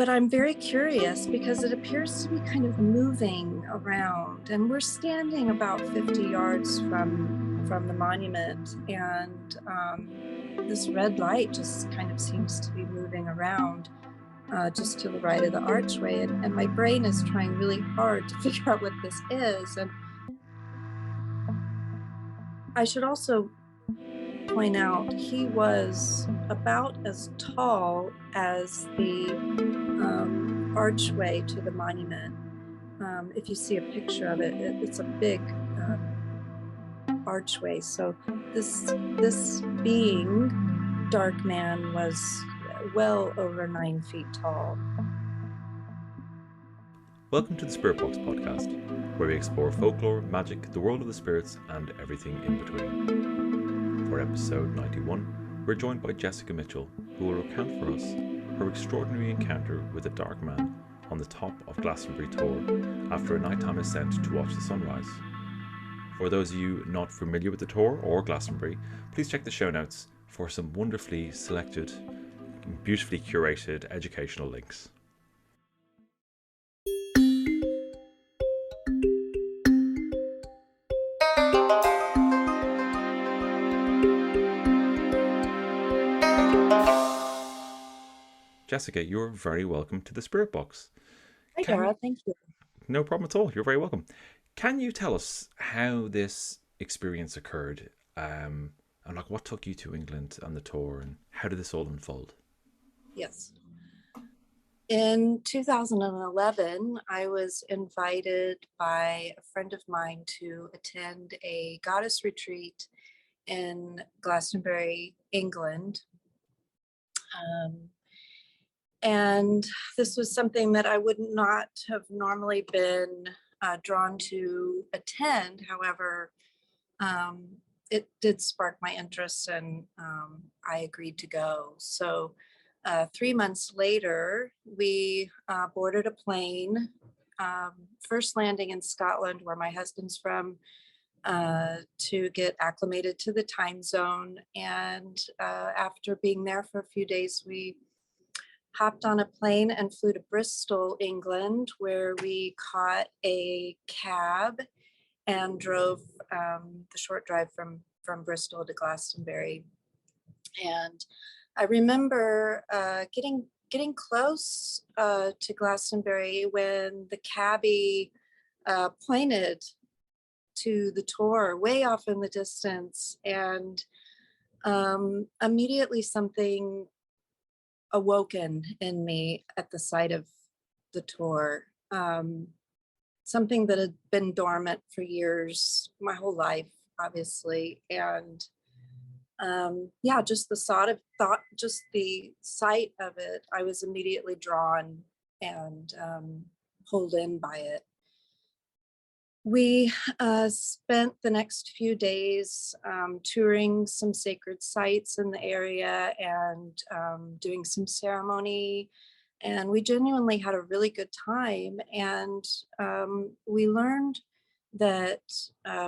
but I'm very curious because it appears to be kind of moving around, and we're standing about 50 yards from the monument, and this red light just kind of seems to be moving around just to the right of the archway, and my brain is trying really hard to figure out what this is. And I should also point out he was about as tall as the archway to the monument. If you see a picture of it, it's a big archway. So this being, dark man, was well over 9 feet tall. Welcome to the Spirit Box podcast, where we explore folklore, magic, the world of the spirits, and everything in between. For episode 91, we're joined by Jessica Mitchell, who will recount for us her extraordinary encounter with a dark man on the top of Glastonbury Tor after a nighttime ascent to watch the sunrise. For those of you not familiar with the Tor or Glastonbury, please check the show notes for some wonderfully selected, beautifully curated educational links. Jessica, you're very welcome to the Spirit Box. Hi, Dara. Thank you. No problem at all. You're very welcome. Can you tell us how this experience occurred, and like what took you to England on the tour, and how did this all unfold? Yes. In 2011, I was invited by a friend of mine to attend a goddess retreat in Glastonbury, England. And this was something that I would not have normally been drawn to attend. However, it did spark my interest, and I agreed to go. So 3 months later, we boarded a plane, first landing in Scotland, where my husband's from, to get acclimated to the time zone. And after being there for a few days, we hopped on a plane and flew to Bristol, England, where we caught a cab and drove the short drive from Bristol to Glastonbury. And I remember getting close to Glastonbury when the cabbie pointed to the Tor way off in the distance, and immediately something awoken in me at the sight of the Tor. Something that had been dormant for years, my whole life, obviously. And just the sight of it, I was immediately drawn and pulled in by it. We spent the next few days touring some sacred sites in the area and doing some ceremony, and we genuinely had a really good time. And we learned that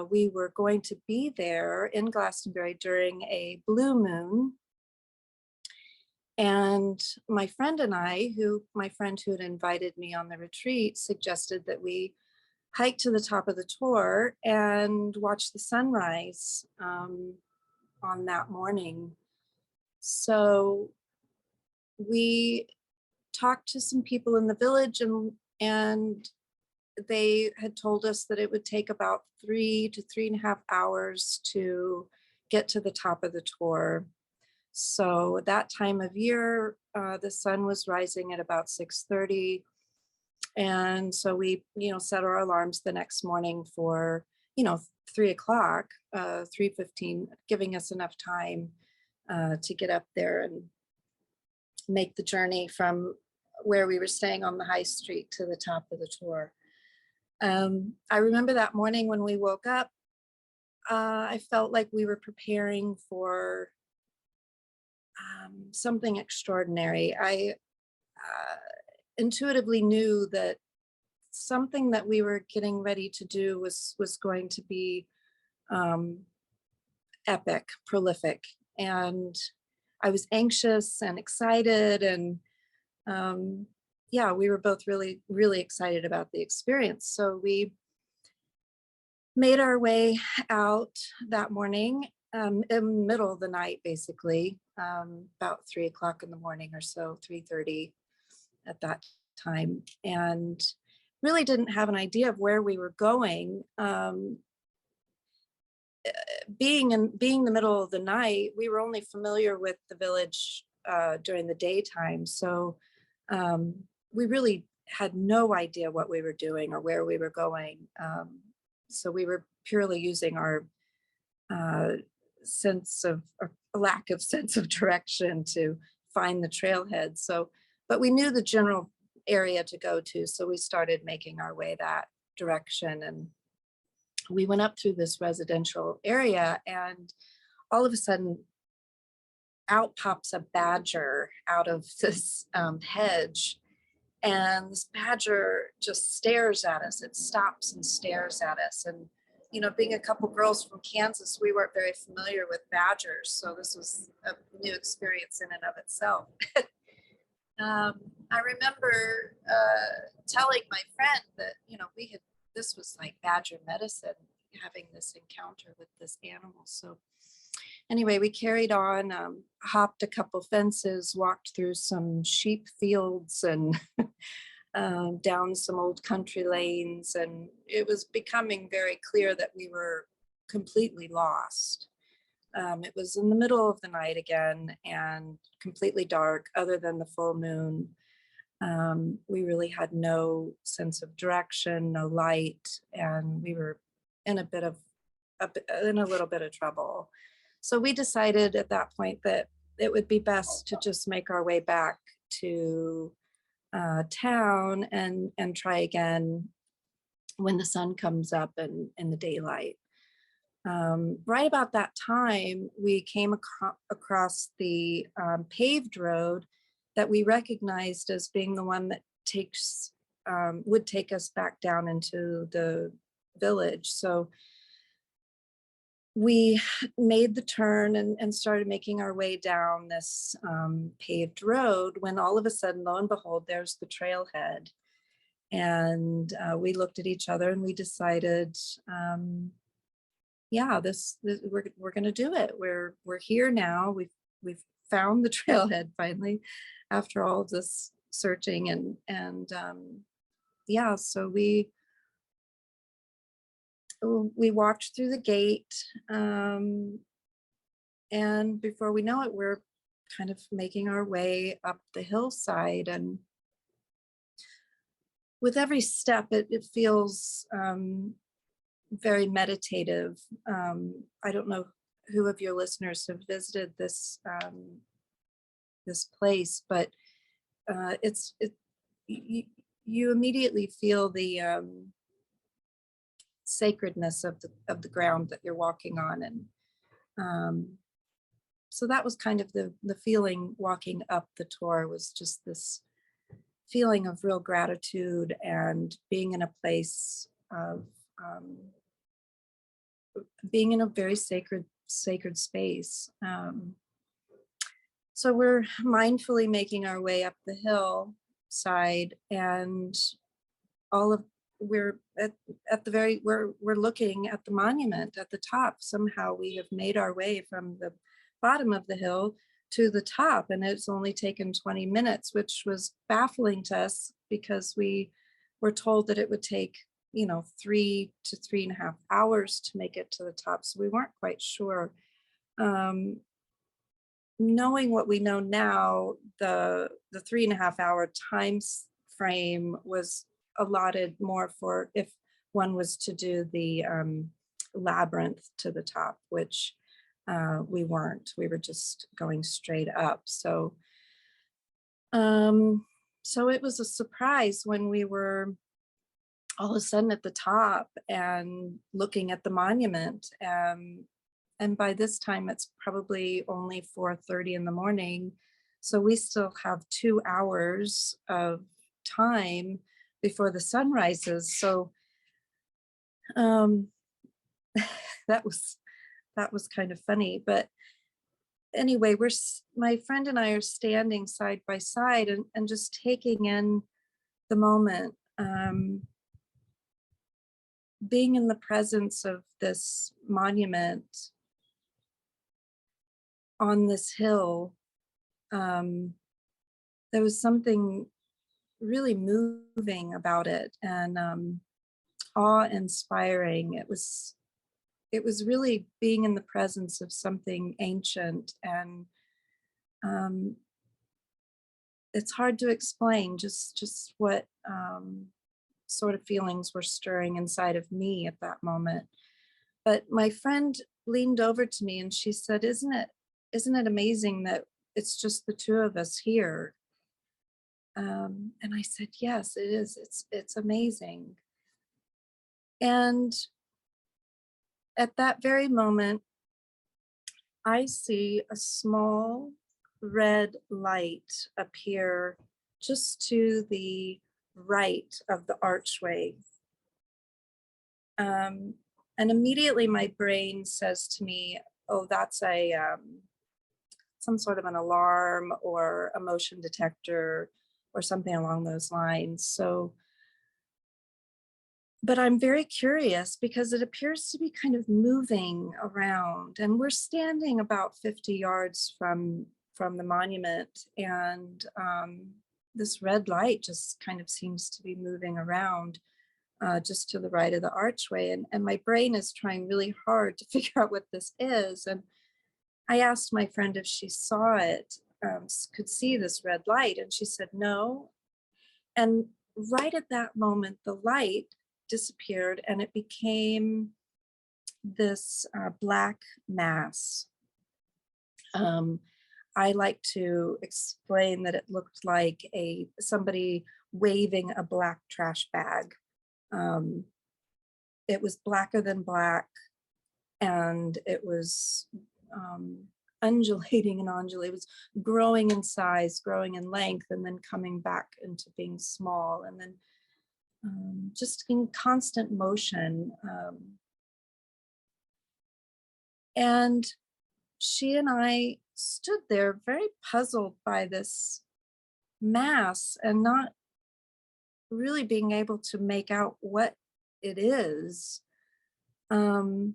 we were going to be there in Glastonbury during a blue moon. And my friend and I, my friend who had invited me on the retreat, suggested that we hike to the top of the Tor and watch the sunrise on that morning. So we talked to some people in the village, and they had told us that it would take about 3 to 3.5 hours to get to the top of the Tor. So that time of year, the sun was rising at about 6:30. And so we, set our alarms the next morning for, 3 o'clock, 3:15, giving us enough time to get up there and make the journey from where we were staying on the high street to the top of the Tor. I remember that morning when we woke up, I felt like we were preparing for something extraordinary. I intuitively knew that something that we were getting ready to do was going to be epic, prolific, and I was anxious and excited, and yeah, we were both really, really excited about the experience. So we made our way out that morning, in the middle of the night, basically, about 3 o'clock in the morning or so, 3:30 at that time, and really didn't have an idea of where we were going. Being the middle of the night, we were only familiar with the village during the daytime, so we really had no idea what we were doing or where we were going. So we were purely using our uh, sense of or lack of sense of direction to find the trailhead. So, but we knew the general area to go to, so we started making our way that direction, and we went up through this residential area, and all of a sudden out pops a badger out of this hedge, and this badger just stares at us. It stops and stares at us. And, you know, being a couple girls from Kansas, we weren't very familiar with badgers. So this was a new experience in and of itself. I remember telling my friend that, you know, this was like badger medicine, having this encounter with this animal. So anyway, we carried on, hopped a couple fences, walked through some sheep fields, and down some old country lanes. And it was becoming very clear that we were completely lost. It was in the middle of the night again and completely dark, other than the full moon. We really had no sense of direction, no light, and we were in a little bit of trouble. So we decided at that point that it would be best to just make our way back to town and try again when the sun comes up and in the daylight. Right about that time, we came across the paved road that we recognized as being the one that would take us back down into the village. So we made the turn and started making our way down this paved road, when all of a sudden, lo and behold, there's the trailhead. And we looked at each other and we decided, yeah, we're going to do it. We're here now. We've found the trailhead finally, after all of this searching, and yeah, so we walked through the gate, and before we know it, we're kind of making our way up the hillside. And with every step, it feels very meditative. I don't know who of your listeners have visited this place, but you immediately feel the sacredness of the ground that you're walking on. And so that was kind of the feeling walking up the Tor, was just this feeling of real gratitude and being in a place of being in a very sacred space. So we're mindfully making our way up the hillside, and we're looking at the monument at the top. Somehow we have made our way from the bottom of the hill to the top, and it's only taken 20 minutes, which was baffling to us because we were told that it would take, 3 to 3.5 hours to make it to the top. So we weren't quite sure. Knowing what we know now, the 3.5 hour time frame was allotted more for if one was to do the labyrinth to the top, which we weren't. We were just going straight up. So it was a surprise when we were all of a sudden at the top and looking at the monument. And by this time, it's probably only 4:30 in the morning. So we still have 2 hours of time before the sun rises. So that was kind of funny. But anyway, my friend and I are standing side by side and just taking in the moment, being in the presence of this monument on this hill, there was something really moving about it, and awe-inspiring. It was really being in the presence of something ancient, and it's hard to explain just what sort of feelings were stirring inside of me at that moment. But my friend leaned over to me and she said, isn't it amazing that it's just the two of us here? And I said, yes, it is. It's amazing. And at that very moment, I see a small red light appear just to the right of the archway. And immediately my brain says to me, oh, that's some sort of an alarm or a motion detector or something along those lines. So, but I'm very curious because it appears to be kind of moving around, and we're standing about 50 yards from the monument, and this red light just kind of seems to be moving around just to the right of the archway. And my brain is trying really hard to figure out what this is. And I asked my friend if she saw it, could see this red light, and she said no. And right at that moment, the light disappeared and it became this black mass. I like to explain that it looked like somebody waving a black trash bag. It was blacker than black, and it was undulating and undulating. It was growing in size, growing in length, and then coming back into being small, and then just in constant motion. And she and I stood there very puzzled by this mass and not really being able to make out what it is. And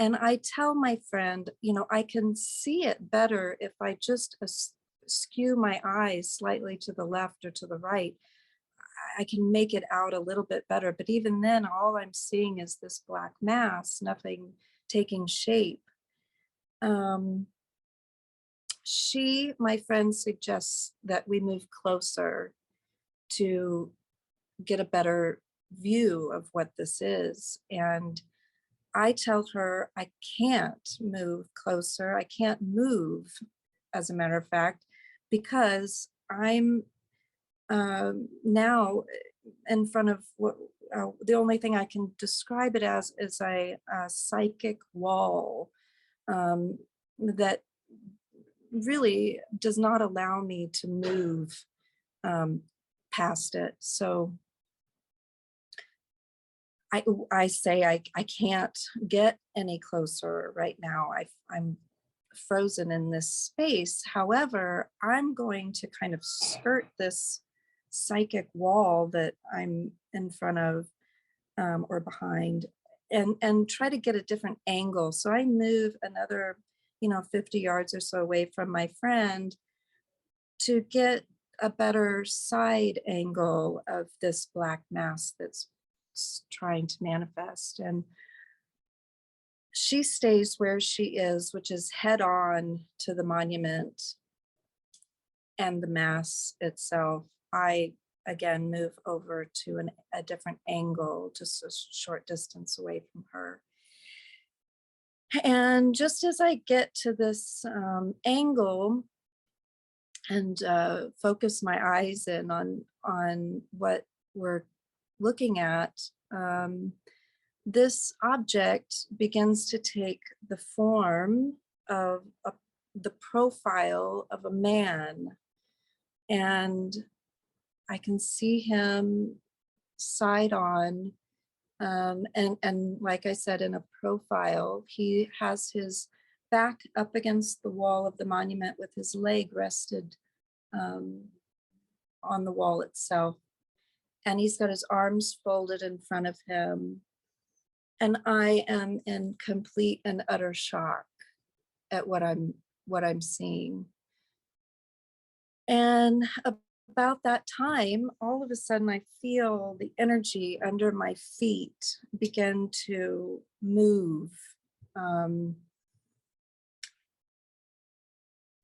I tell my friend, I can see it better if I just skew my eyes slightly to the left or to the right. I can make it out a little bit better, but even then, all I'm seeing is this black mass, nothing taking shape. My friend suggests that we move closer to get a better view of what this is. And I tell her I can't move closer. I can't move, as a matter of fact, because I'm now in front of what the only thing I can describe it as is a psychic wall that really does not allow me to move past it. So I say I can't get any closer right now. I'm frozen in this space. However, I'm going to kind of skirt this psychic wall that I'm in front of or behind, and try to get a different angle. So I move another 50 yards or so away from my friend to get a better side angle of this black mass that's trying to manifest. And she stays where she is, which is head on to the monument and the mass itself. I again move over to a different angle, just a short distance away from her. And just as I get to this angle and focus my eyes in on what we're looking at, this object begins to take the form of the profile of a man. And I can see him side on. And like I said, in a profile, he has his back up against the wall of the monument with his leg rested on the wall itself. And he's got his arms folded in front of him. And I am in complete and utter shock at what I'm seeing. And about that time, all of a sudden I feel the energy under my feet begin to move.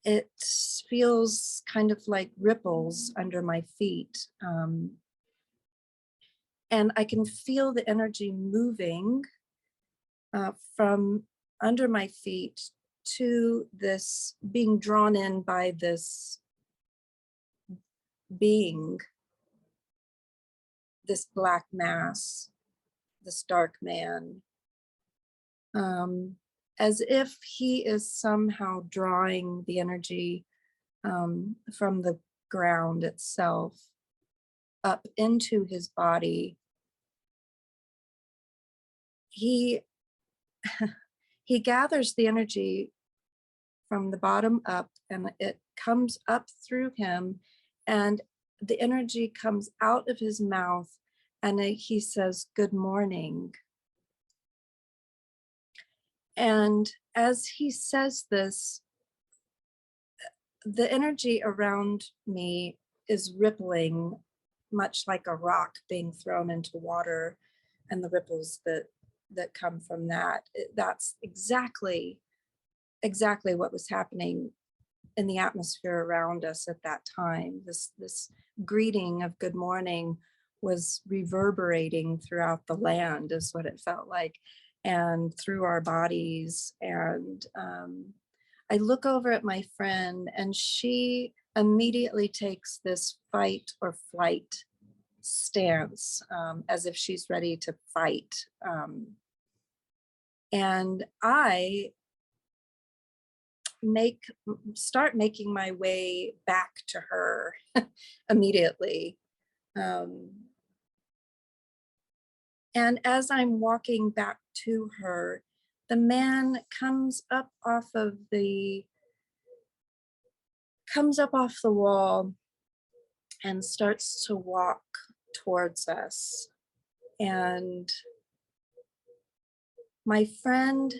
It feels kind of like ripples under my feet. And I can feel the energy moving from under my feet to this, being drawn in by this being, this black mass, this dark man, as if he is somehow drawing the energy from the ground itself up into his body. He gathers the energy from the bottom up, and it comes up through him, and the energy comes out of his mouth, and he says, "Good morning." And as he says this, the energy around me is rippling, much like a rock being thrown into water, and the ripples that come from that. That's exactly what was happening in the atmosphere around us at that time. This greeting of good morning was reverberating throughout the land, is what it felt like, and through our bodies. And I look over at my friend, and she immediately takes this fight or flight stance, as if she's ready to fight. And I start making my way back to her immediately. And as I'm walking back to her, the man comes up off the wall and starts to walk towards us. And my friend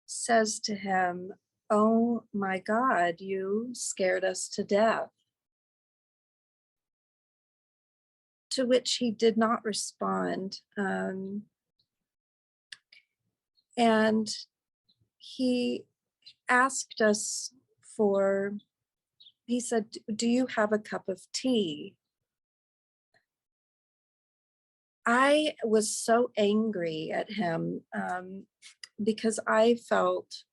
says to him, "Oh my God, you scared us to death." To which he did not respond. And he asked us he said, "Do you have a cup of tea?" I was so angry at him because I felt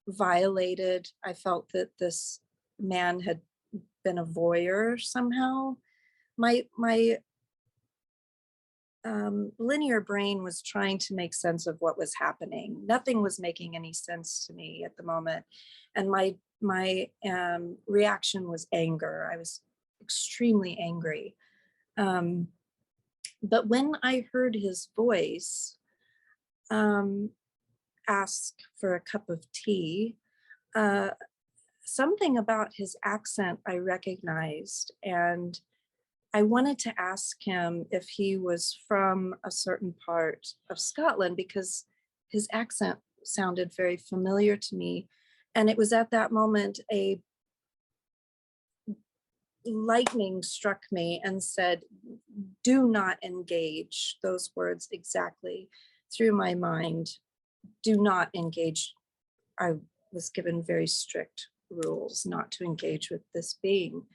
violated. I felt that this man had been a voyeur somehow. My linear brain was trying to make sense of what was happening. Nothing was making any sense to me at the moment. And my reaction was anger. I was extremely angry. But when I heard his voice ask for a cup of tea, something about his accent I recognized, and I wanted to ask him if he was from a certain part of Scotland, because his accent sounded very familiar to me. And it was at that moment a lightning struck me and said, "Do not engage." Those words exactly through my mind. Do not engage. I was given very strict rules not to engage with this being.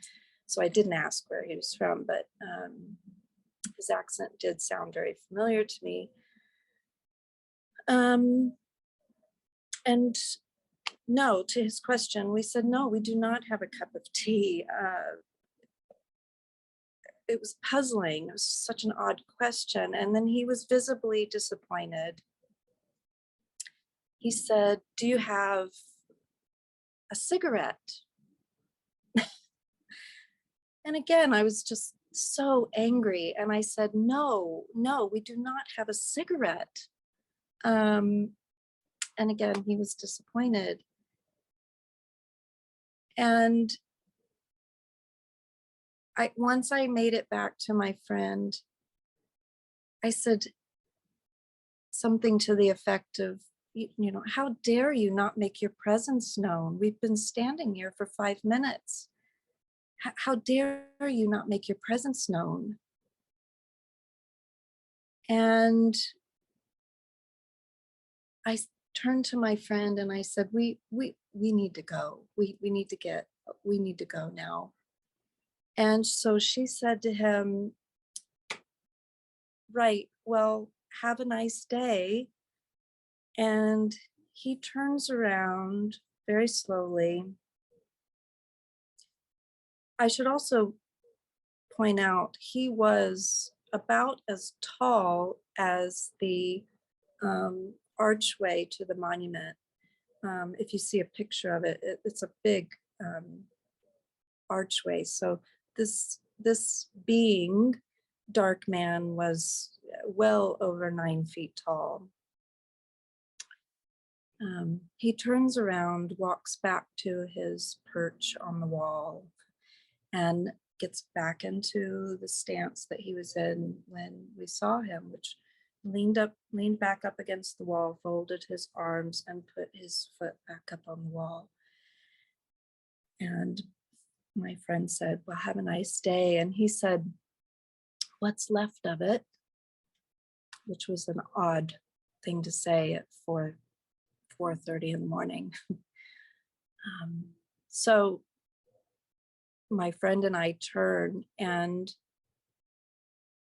So I didn't ask where he was from, but his accent did sound very familiar to me. And no, to his question, we said, "No, we do not have a cup of tea." It was puzzling. It was such an odd question. And then he was visibly disappointed. He said, "Do you have a cigarette?" And again, I was just so angry. And I said, no, we do not have a cigarette. And again, he was disappointed. And once I made it back to my friend, I said something to the effect of, how dare you not make your presence known? We've been standing here for 5 minutes. How dare you not make your presence known? And I turned to my friend and I said, we need to go. We need to go now. And so she said to him, right, well, have a nice day. And he turns around very slowly. I should also point out he was about as tall as the archway to the monument. If you see a picture of it, it's a big archway. So this being, dark man, was well over 9 feet tall. He turns around, walks back to his perch on the wall, and gets back into the stance that he was in when we saw him, which leaned back up against the wall, folded his arms, and put his foot back up on the wall. And my friend said, well, have a nice day. And he said, what's left of it? Which was an odd thing to say at 4:30 in the morning. So my friend and I turn and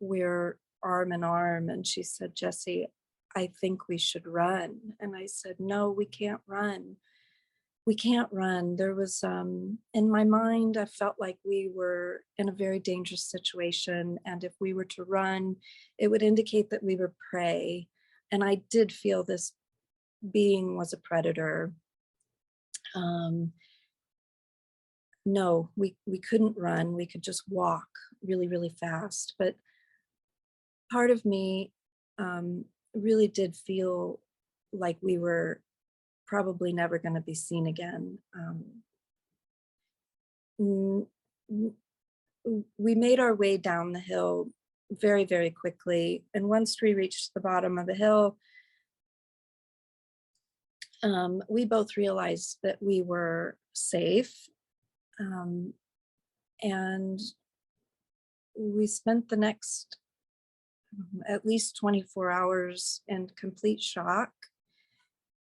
we're arm in arm. And she said, Jessie, I think we should run. And I said, no, we can't run. We can't run. There was, in my mind, I felt like we were in a very dangerous situation. And if we were to run, it would indicate that we were prey. And I did feel this being was a predator. No, we couldn't run. We could just walk really, really fast. But part of me really did feel like we were probably never going to be seen again. We made our way down the hill very, very quickly. And once we reached the bottom of the hill, we both realized that we were safe. And we spent the next at least 24 hours in complete shock.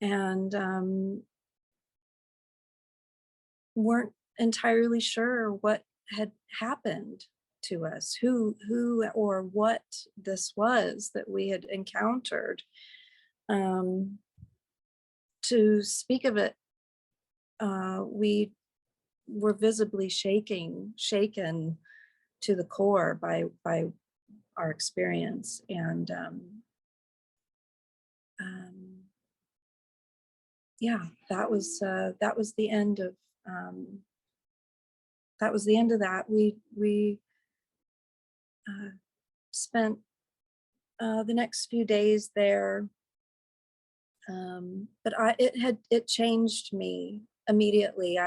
And weren't entirely sure what had happened to us, who or what this was that we had encountered. To speak of it, we were visibly shaken to the core by our experience. And yeah, that was the end of that. We spent the next few days there, but it changed me immediately.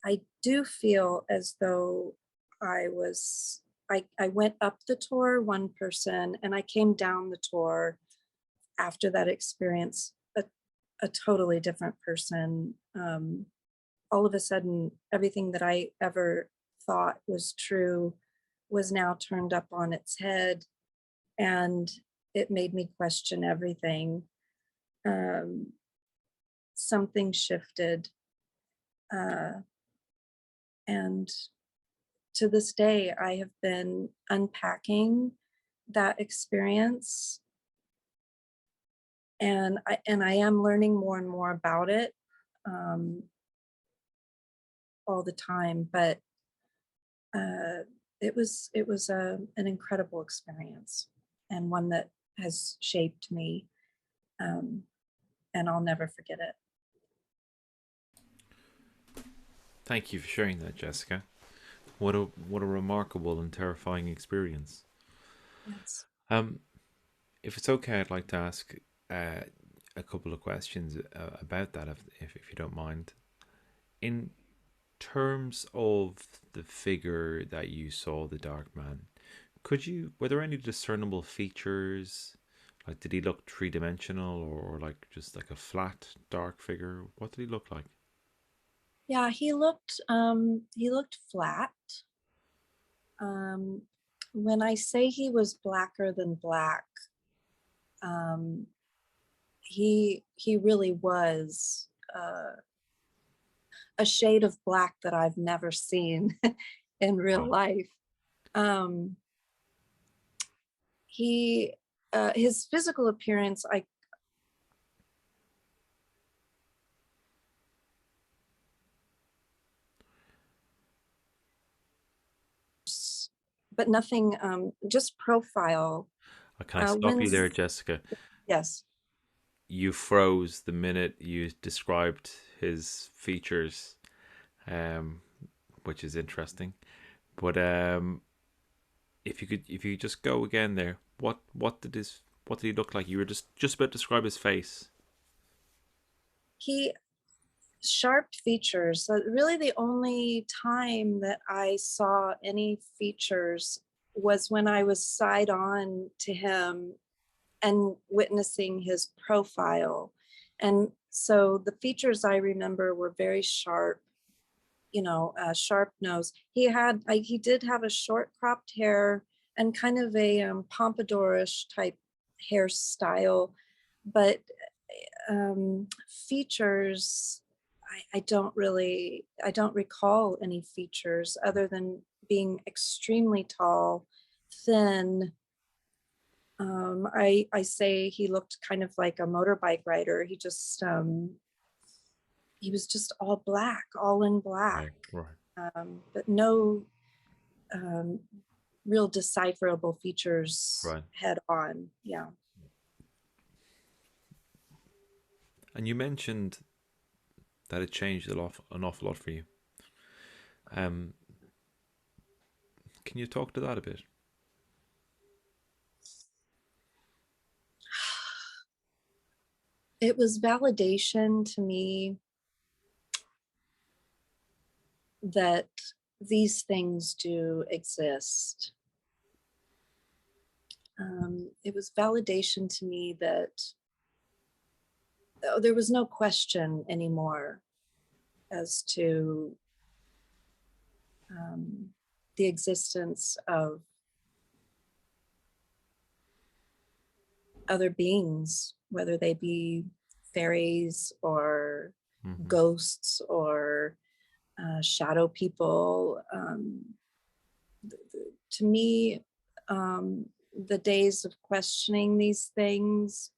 I do feel as though I went up the Tor one person, and I came down the Tor after that experience a totally different person. All of a sudden, everything that I ever thought was true was now turned up on its head, and it made me question everything. Something shifted, and to this day, I have been unpacking that experience, and I am learning more and more about it all the time. But it was an incredible experience, and one that has shaped me, and I'll never forget it. Thank you for sharing that, Jessica. What a remarkable and terrifying experience. Yes. If it's okay, I'd like to ask a couple of questions about that, if you don't mind. In terms of the figure that you saw, the dark man, were there any discernible features? Like, did he look three-dimensional, or like just like a flat dark figure? What did he look like? Yeah, he looked flat. When I say he was blacker than black, he really was a shade of black that I've never seen in real Wow. life. He his physical appearance, but nothing, just profile. Can I stop When you there, Jessica? Yes. You froze the minute you described his features, um, which is interesting. But if you just go again there, what did he look like? You were just about to describe his face. He sharp features. So really the only time that I saw any features was when I was side on to him and witnessing his profile. And so the features I remember were very sharp, sharp nose. He did have a short cropped hair and kind of a pompadourish type hairstyle, but features, I don't recall any features other than being extremely tall, thin. I say he looked kind of like a motorbike rider. He was just all black, all in black, Right. but no real decipherable features Right. head on. Yeah. And you mentioned that it changed an awful lot for you. Um, can you talk to that a bit? It was validation to me that these things do exist. It was validation to me that there was no question anymore as to the existence of other beings, whether they be fairies or ghosts or shadow people. To me, the days of questioning these things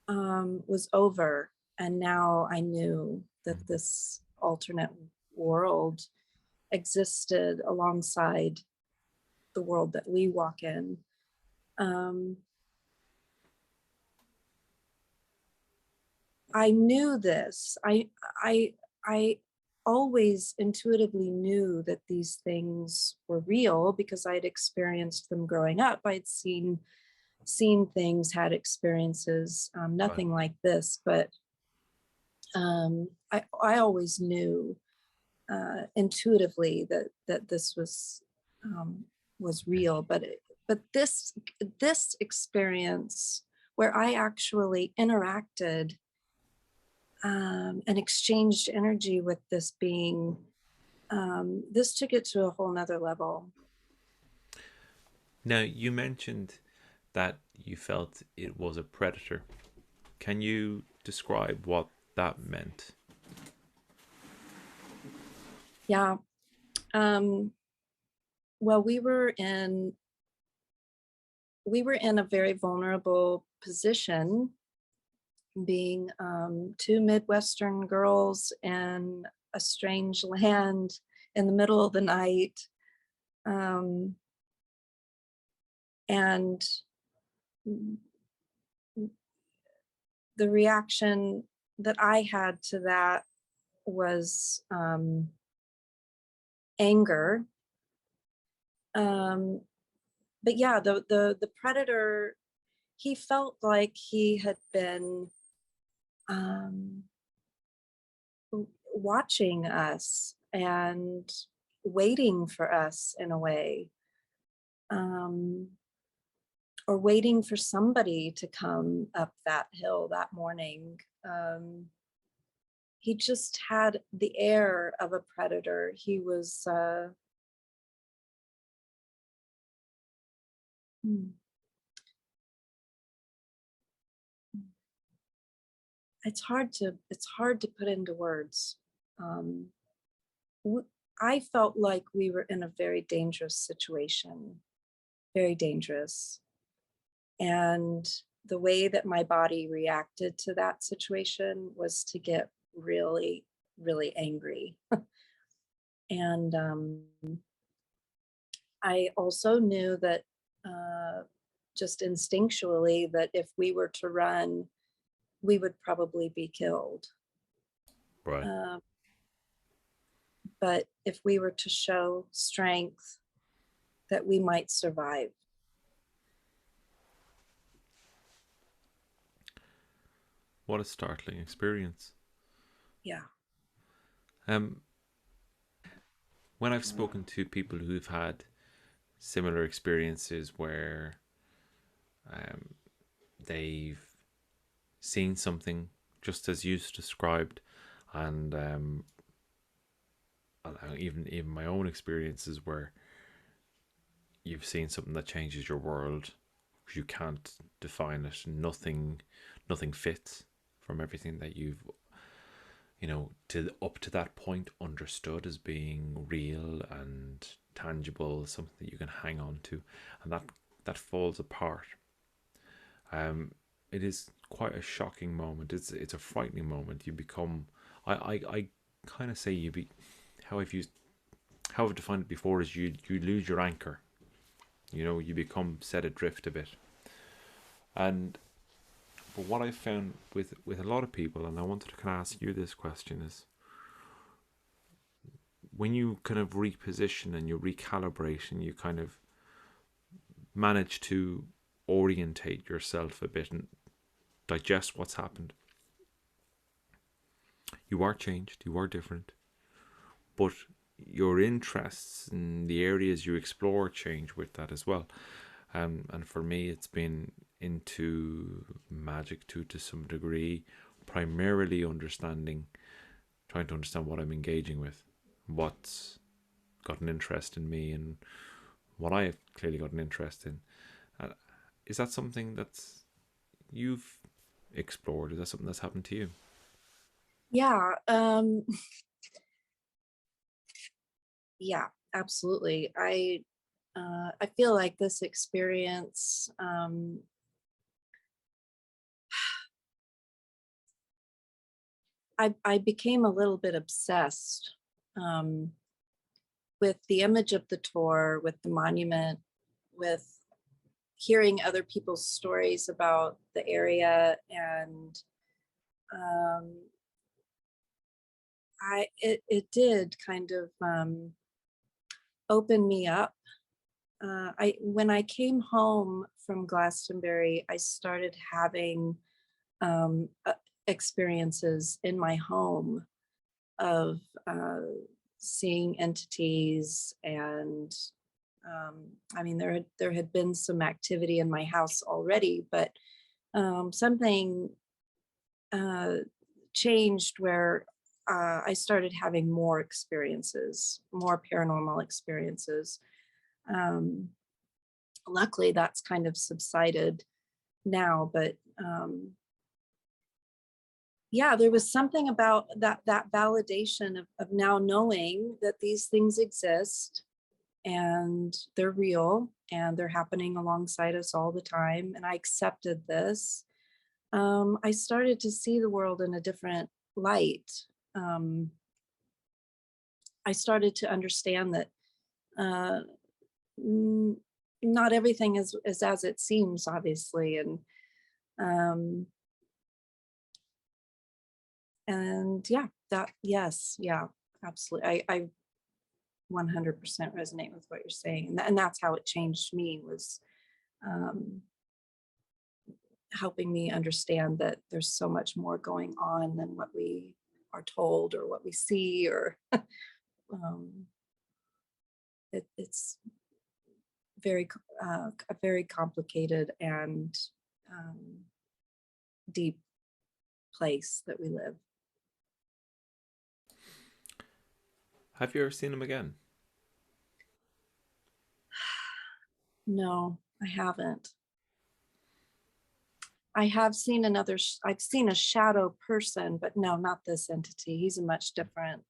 was over. And now I knew that this alternate world existed alongside the world that we walk in. I knew this. I always intuitively knew that these things were real because I'd experienced them growing up. I'd seen things, had experiences, nothing like this, but I always knew intuitively that this was real. But this experience where I actually interacted and exchanged energy with this being, this took it to a whole nother level. Now, you mentioned that you felt it was a predator. Can you describe what that meant? Yeah. Well, we were in a very vulnerable position, being two Midwestern girls in a strange land in the middle of the night. And the reaction that I had to that was anger. But yeah, the predator, he felt like he had been watching us and waiting for us in a way, or waiting for somebody to come up that hill that morning. He just had the air of a predator. He was, hmm, it's hard to put into words. Um, I felt like we were in a very dangerous situation, very dangerous. And the way that my body reacted to that situation was to get really, really angry. And I also knew that, just instinctually, that if we were to run, we would probably be killed. Right. Um, but if we were to show strength, that we might survive. What a startling experience. Yeah. Um, when I've spoken to people who've had similar experiences where they've seen something just as you described, and even my own experiences where you've seen something that changes your world, you can't define it. Nothing fits from everything that you've, to up to that point understood as being real and tangible, something that you can hang on to, and that falls apart. It is quite a shocking moment. It's a frightening moment. You become, I kind of say you be, how I've defined it before is you lose your anchor. You become set adrift a bit. And but what I've found with a lot of people, and I wanted to kind of ask you this question, is when you kind of reposition and you recalibrate and you kind of manage to orientate yourself a bit and digest what's happened, you are changed, you are different, but your interests and the areas you explore change with that as well. And for me, it's been into magic to some degree, primarily trying to understand what I'm engaging with, what's got an interest in me, and what I have clearly got an interest in. Is that something that's you've explored? Is that something that's happened to you? Yeah. Yeah, absolutely. I feel like this experience, I became a little bit obsessed, um, with the image of the Tor, with the monument, with hearing other people's stories about the area, and um, it did kind of open me up. When I came home from Glastonbury, I started having um, uh, experiences in my home of seeing entities, and I mean, there had been some activity in my house already, but something uh, changed where I started having more experiences, more paranormal experiences. Um, Luckily, that's kind of subsided now, but yeah, there was something about that validation of now knowing that these things exist and they're real and they're happening alongside us all the time. And I accepted this. I started to see the world in a different light. Um, I started to understand that uh, n- not everything is as it seems, obviously, um, and yeah, yes, yeah, absolutely. I 100% resonate with what you're saying, and that's how it changed me, was um, helping me understand that there's so much more going on than what we are told or what we see, or It's very a very complicated and deep place that we live. Have you ever seen him again? No, I haven't. I have seen I've seen a shadow person, but no, not this entity. He's a much different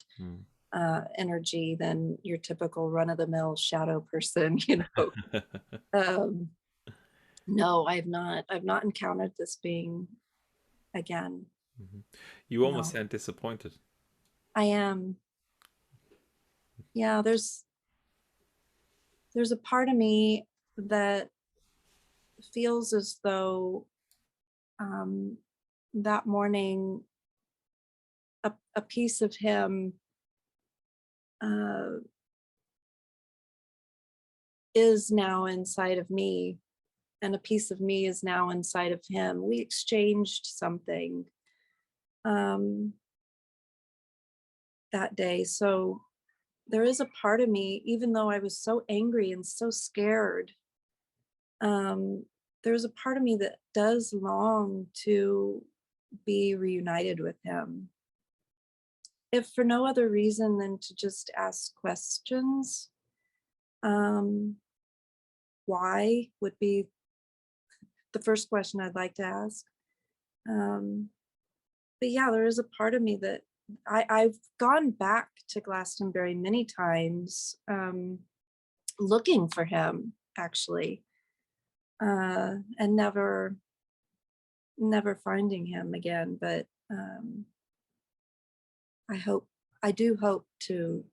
energy than your typical run-of-the-mill shadow person, No, I've not encountered this being again. You almost No. sound disappointed. I am. Yeah, there's a part of me that feels as though that morning a piece of him is now inside of me, and a piece of me is now inside of him. We exchanged something that day. So there is a part of me, even though I was so angry and so scared, there's a part of me that does long to be reunited with him. If for no other reason than to just ask questions. Why would be the first question I'd like to ask. But yeah, there is a part of me that I've gone back to Glastonbury many times, looking for him actually, and never finding him again. But I do hope to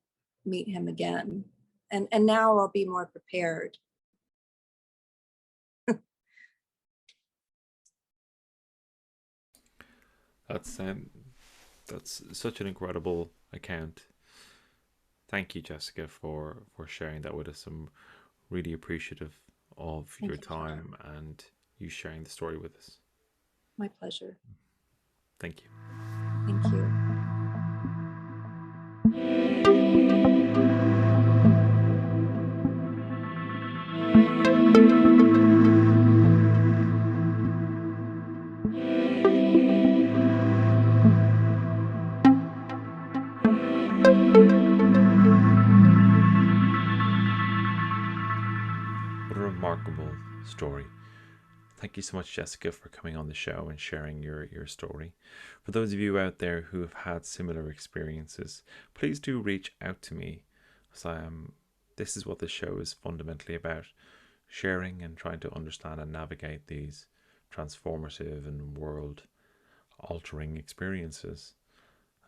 meet him again, and now I'll be more prepared. That's such an incredible account. Thank you, Jessica, for sharing that with us. I'm really appreciative of your time and you sharing the story with us. My pleasure. Thank you. Thank you. What a remarkable story. Thank you so much, Jessica, for coming on the show and sharing your story. For those of you out there who have had similar experiences, please do reach out to me. This is what this show is fundamentally about, sharing and trying to understand and navigate these transformative and world-altering experiences.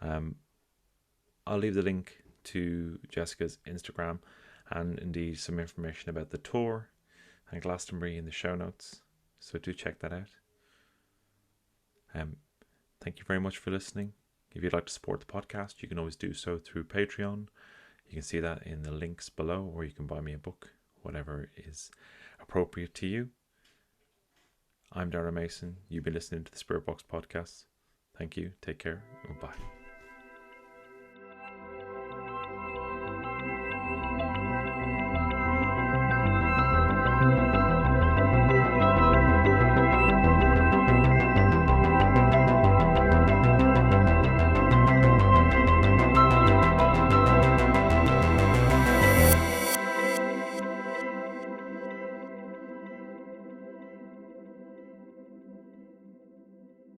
I'll leave the link to Jessica's Instagram and indeed some information about the tour and Glastonbury in the show notes. So do check that out. Thank you very much for listening. If you'd like to support the podcast, you can always do so through Patreon. You can see that in the links below, or you can buy me a book, whatever is appropriate to you. I'm Dara Mason. You've been listening to the Spirit Box podcast. Thank you. Take care. Goodbye.